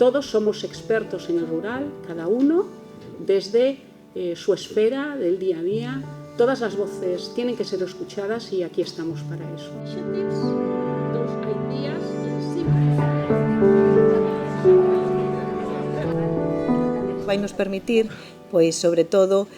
Todos somos expertos en el rural, cada uno desde su esfera del día a día. Todas las voces tienen que ser escuchadas y aquí estamos para eso. Vai nos permitir, pois, sobre todo,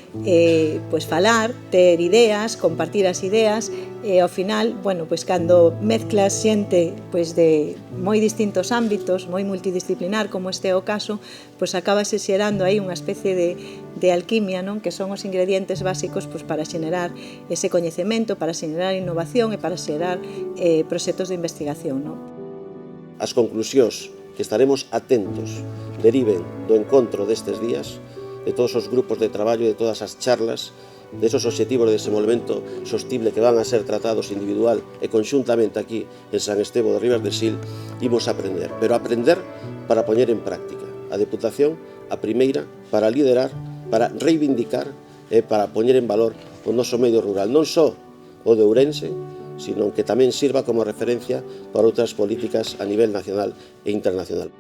pois, falar, ter ideas, compartir as ideas, e ao final, bueno, pois, cando mezclas xente, pois, de moi distintos ámbitos, moi multidisciplinar, como este é o caso, pois, acabase xerando aí unha especie de alquimia, non? Que son os ingredientes básicos, pois, para xenerar ese coñecemento, para xenerar innovación e para xerar proxectos de investigación, non? As conclusións que estaremos atentos deriven do encontro destes días, de todos os grupos de traballo, de todas as charlas, de esos obxectivos de desenvolvemento sostible que van a ser tratados individual e conxuntamente aquí en San Estevo de Ribas del Sil, imos aprender, pero aprender para poñer en práctica. A Deputación, a primeira, para liderar, para reivindicar e para poñer en valor o noso medio rural, non só o de Ourense, sino que tamén sirva como referencia para outras políticas a nivel nacional e internacional.